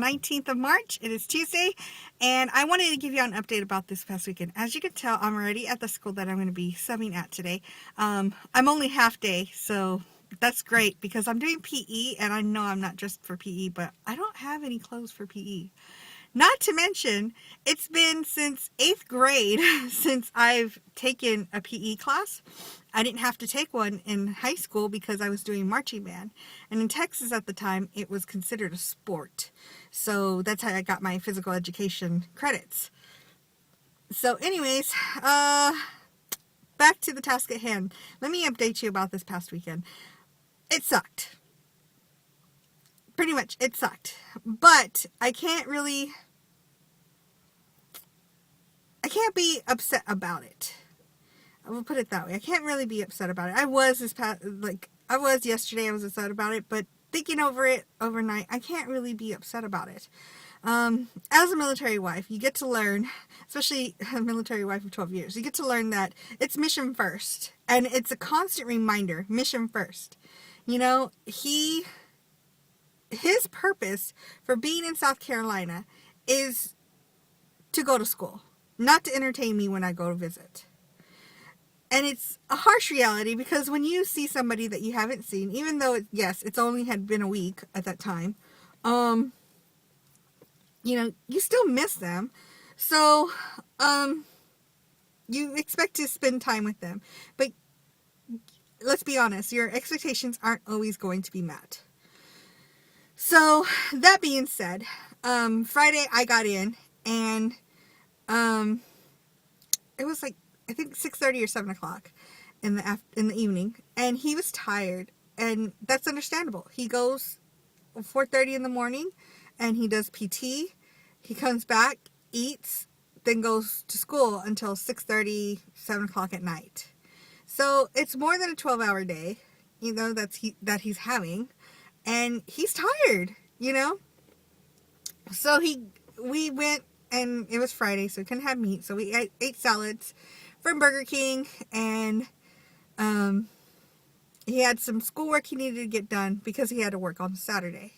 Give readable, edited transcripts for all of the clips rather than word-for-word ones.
19th of March. It is Tuesday, and I wanted to give you an update about this past weekend. As you can tell, I'm already at the school that I'm going to be subbing at today. I'm only half day, so that's great because I'm doing PE, and I know I'm not dressed for PE, but I don't have any clothes for PE. Not to mention, it's been since 8th grade since I've taken a PE class. I didn't have to take one in high school because I was doing marching band. And in Texas at the time, it was considered a sport. So that's how I got my physical education credits. So anyways, back to the task at hand. Let me update you about this past weekend. It sucked. Pretty much, it sucked. But I can't be upset about it. I will put it that way. I can't really be upset about it. I was yesterday, I was upset about it, but thinking over it overnight, I can't really be upset about it. As a military wife, you get to learn, especially a military wife of 12 years, you get to learn that it's mission first. And it's a constant reminder, mission first. You know, his purpose for being in South Carolina is to go to school, not to entertain me when I go to visit. And it's a harsh reality because when you see somebody that you haven't seen, even though it's only had been a week at that time, you still miss them. So, you expect to spend time with them. But let's be honest, your expectations aren't always going to be met. So, that being said, Friday I got in and, it was like, I think 6:30 or 7 o'clock in the evening, and he was tired, and that's understandable. He goes 4:30 in the morning, and he does PT. He comes back, eats, then goes to school until 6:30, 7 o'clock at night. So it's more than a 12-hour day, that he's having, and he's tired, So we went, and it was Friday, so we couldn't have meat, so we ate salads from Burger King, and he had some schoolwork he needed to get done because he had to work on Saturday.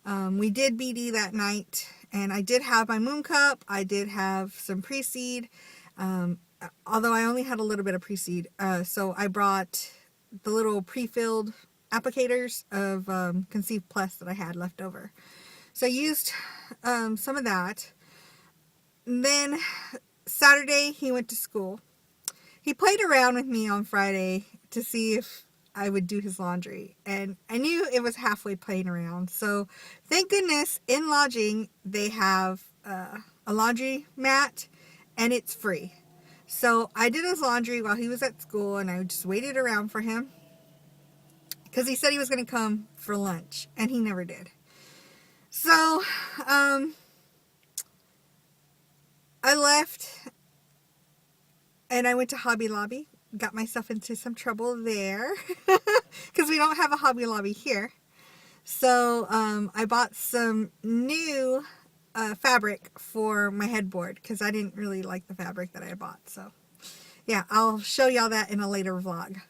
We did BD that night, and I did have my moon cup. I did have some pre-seed, although I only had a little bit of pre-seed. So I brought the little pre-filled applicators of Conceive Plus that I had left over. So I used some of that. And then Saturday, he went to school. He played around with me on Friday to see if I would do his laundry. And I knew it was halfway playing around. So thank goodness in lodging, they have a laundry mat and it's free. So I did his laundry while he was at school, and I just waited around for him because he said he was going to come for lunch, and he never did. So, I left, and I went to Hobby Lobby. Got myself into some trouble there because we don't have a Hobby Lobby here. So I bought some new fabric for my headboard because I didn't really like the fabric that I bought. So yeah, I'll show y'all that in a later vlog.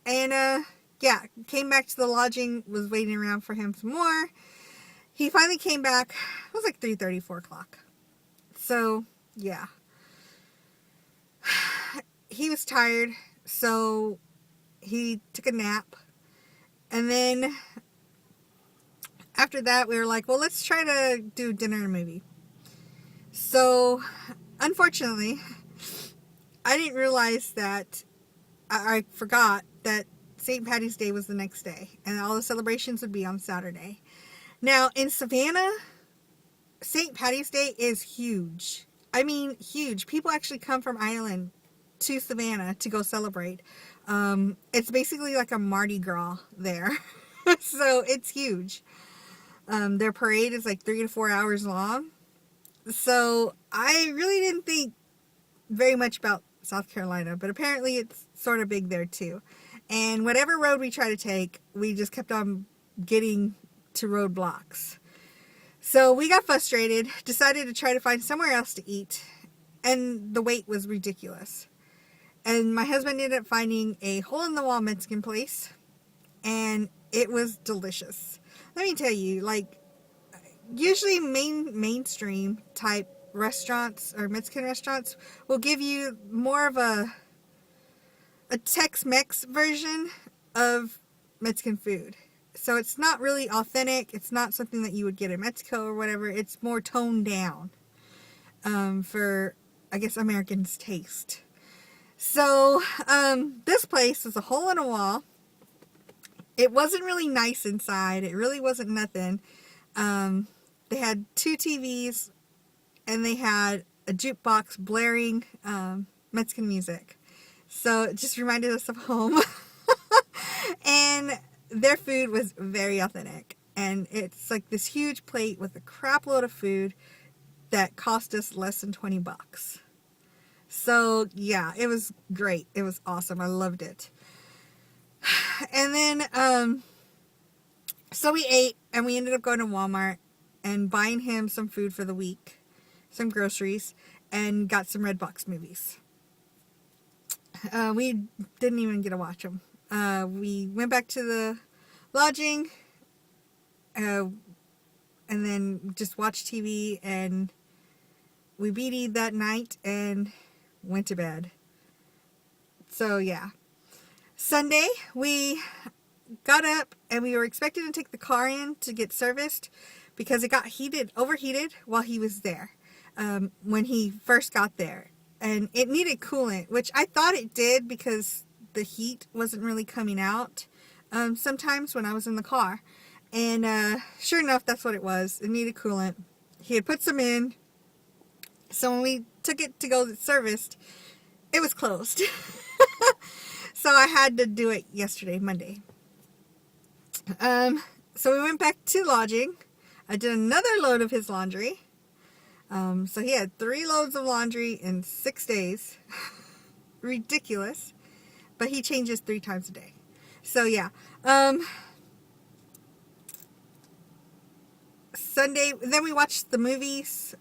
And came back to the lodging, was waiting around for him some more. He finally came back. It was like 3:30, 4 o'clock. So yeah. He was tired, so he took a nap. And then after that, we were like, well, let's try to do dinner and a movie. So, unfortunately, I didn't realize that I forgot that St. Patty's Day was the next day, and all the celebrations would be on Saturday. Now, in Savannah, St. Patty's Day is huge. I mean, huge. People actually come from Ireland to Savannah to go celebrate. It's basically like a Mardi Gras there. So it's huge. Their parade is like 3 to 4 hours long. So I really didn't think very much about South Carolina, but apparently it's sort of big there too. And whatever road we try to take, we just kept on getting to roadblocks. So we got frustrated, decided to try to find somewhere else to eat, and the wait was ridiculous. And my husband ended up finding a hole-in-the-wall Mexican place, and it was delicious. Let me tell you, like, usually mainstream type restaurants or Mexican restaurants will give you more of a Tex-Mex version of Mexican food. So it's not really authentic. It's not something that you would get in Mexico or whatever. It's more toned down for, I guess, Americans' taste. So this place was a hole in a wall. It wasn't really nice inside. It really wasn't nothing. They had 2 TVs and they had a jukebox blaring Mexican music. So it just reminded us of home. And their food was very authentic. And it's like this huge plate with a crap load of food that cost us less than $20. So yeah, it was great. It was awesome. I loved it. And then, so we ate and we ended up going to Walmart and buying him some food for the week, some groceries, and got some Redbox movies. We didn't even get to watch them. We went back to the lodging, and then just watched TV, and we BD'd that night and went to bed. So yeah. Sunday, we got up and we were expecting to take the car in to get serviced because it got overheated while he was there, when he first got there. And it needed coolant, which I thought it did because the heat wasn't really coming out sometimes when I was in the car. And sure enough, that's what it was. It needed coolant. He had put some in. So when we took it to go get serviced, it was closed. So I had to do it yesterday, Monday. So we went back to lodging. I did another load of his laundry. So he had 3 loads of laundry in 6 days. Ridiculous. But he changes 3 times a day. So yeah. Sunday, then we watched the movies.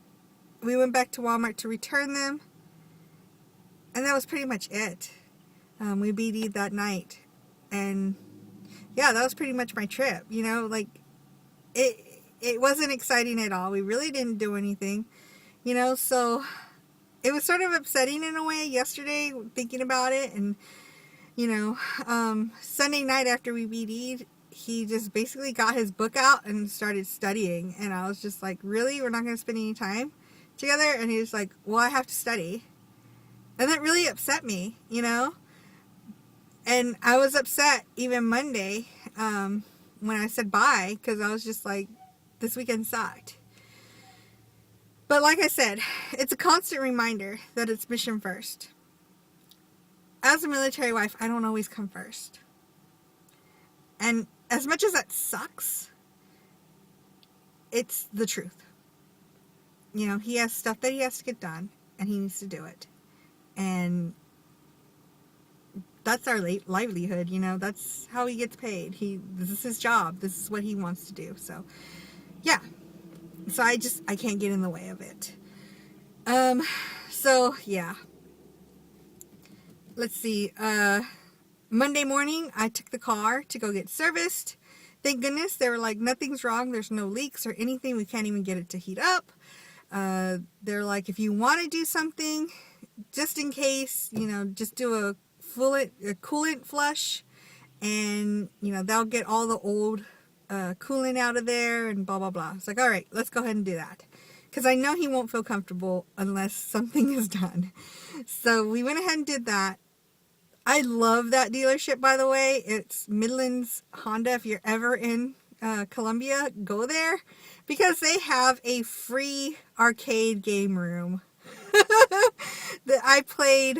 We went back to Walmart to return them. And that was pretty much it. We BD'd that night. And yeah, that was pretty much my trip. You know, like, it wasn't exciting at all. We really didn't do anything. You know, so it was sort of upsetting in a way yesterday thinking about it. And, you know, Sunday night after we BD'd, he just basically got his book out and started studying. And I was just like, really? We're not going to spend any time together? And he was like, well, I have to study. And that really upset me, you know? And I was upset even Monday when I said bye, because I was just like, this weekend sucked. But like I said, it's a constant reminder that it's mission first. As a military wife, I don't always come first. And as much as that sucks, it's the truth. You know, he has stuff that he has to get done, and he needs to do it. And that's our livelihood, you know. That's how he gets paid. This is his job. This is what he wants to do. So, yeah. So I can't get in the way of it. So, yeah. Let's see. Monday morning, I took the car to go get serviced. Thank goodness. They were like, nothing's wrong. There's no leaks or anything. We can't even get it to heat up. They're like, if you want to do something, just in case, you know, just do a coolant flush, and, you know, they'll get all the old coolant out of there and blah, blah, blah. It's like, all right, let's go ahead and do that. Because I know he won't feel comfortable unless something is done. So we went ahead and did that. I love that dealership, by the way. It's Midlands Honda. If you're ever in Columbia, go there. Because they have a free arcade game room. I played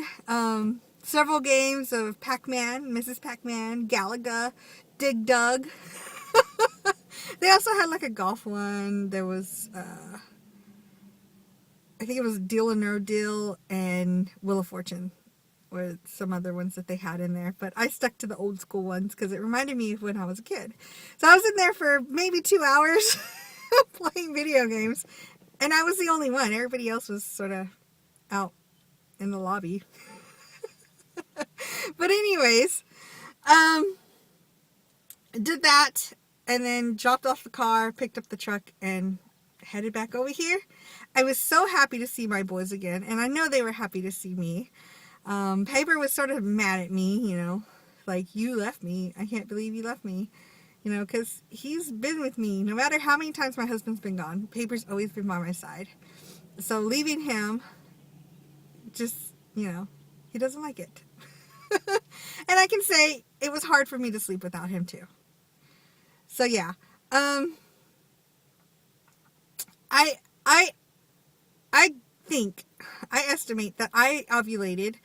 several games of Pac-Man, Mrs. Pac-Man, Galaga, Dig Dug. They also had like a golf one. There was, I think it was Deal or No Deal and Wheel of Fortune were some other ones that they had in there. But I stuck to the old school ones because it reminded me of when I was a kid. So I was in there for maybe 2 hours playing video games. And I was the only one. Everybody else was sort of out in the lobby. But anyways, did that and then dropped off the car, picked up the truck, and headed back over here. I was so happy to see my boys again, and I know they were happy to see me. Paper was sort of mad at me, you know, like, you left me. I can't believe you left me. You know, because he's been with me. No matter how many times my husband's been gone, Paper's always been by my side. So leaving him, just, you know, he doesn't like it. And I can say it was hard for me to sleep without him too. So yeah, I estimate that I ovulated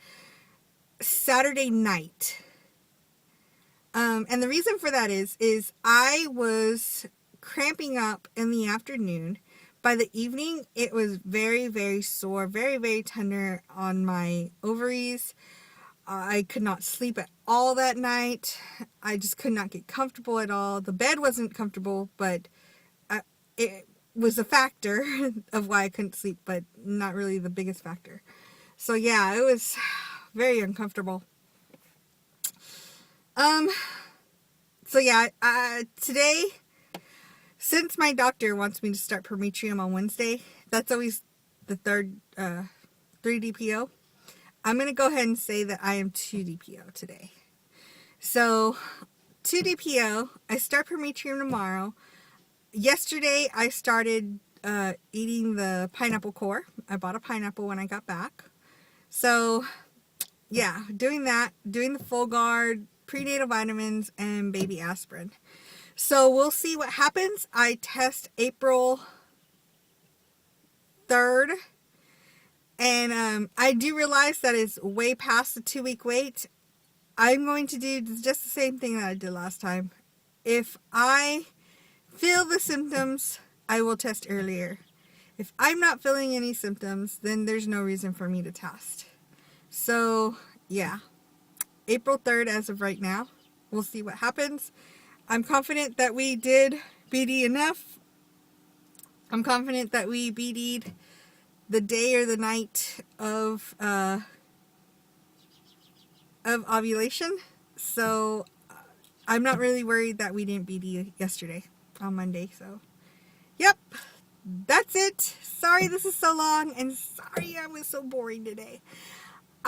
Saturday night. And the reason for that is I was cramping up in the afternoon. By the evening, it was very, very sore, very, very tender on my ovaries. I could not sleep at all that night. I just could not get comfortable at all. The bed wasn't comfortable, but it was a factor of why I couldn't sleep, but not really the biggest factor. So yeah, it was very uncomfortable. So yeah, today, since my doctor wants me to start Prometrium on Wednesday, that's always the third 3-DPO. I'm going to go ahead and say that I am 2-DPO today. So, 2-DPO, I start Prometrium tomorrow. Yesterday, I started eating the pineapple core. I bought a pineapple when I got back. So, yeah, doing that, doing the full guard, prenatal vitamins, and baby aspirin. So, we'll see what happens. I test April 3rd. And I do realize that it's way past the 2-week wait. I'm going to do just the same thing that I did last time. If I feel the symptoms, I will test earlier. If I'm not feeling any symptoms, then there's no reason for me to test. So, yeah. April 3rd as of right now. We'll see what happens. I'm confident that we did BD enough. I'm confident that we BD'd the day or the night of ovulation. So I'm not really worried that we didn't BD yesterday on Monday. So yep, that's it. Sorry this is so long, and sorry I was so boring today.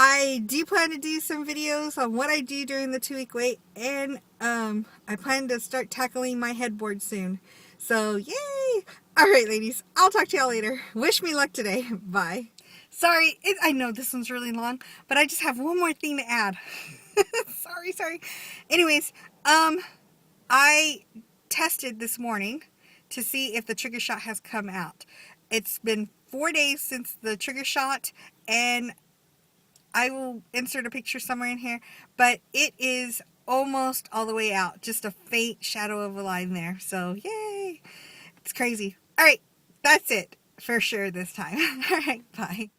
I do plan to do some videos on what I do during the 2-week wait, and I plan to start tackling my headboard soon. So yay! Alright ladies, I'll talk to y'all later. Wish me luck today. Bye. Sorry, I know this one's really long, but I just have one more thing to add. Sorry. Anyways, I tested this morning to see if the trigger shot has come out. It's been 4 days since the trigger shot, and I will insert a picture somewhere in here, but it is almost all the way out. Just a faint shadow of a line there. So, yay! It's crazy. Alright, that's it for sure this time. Alright, bye.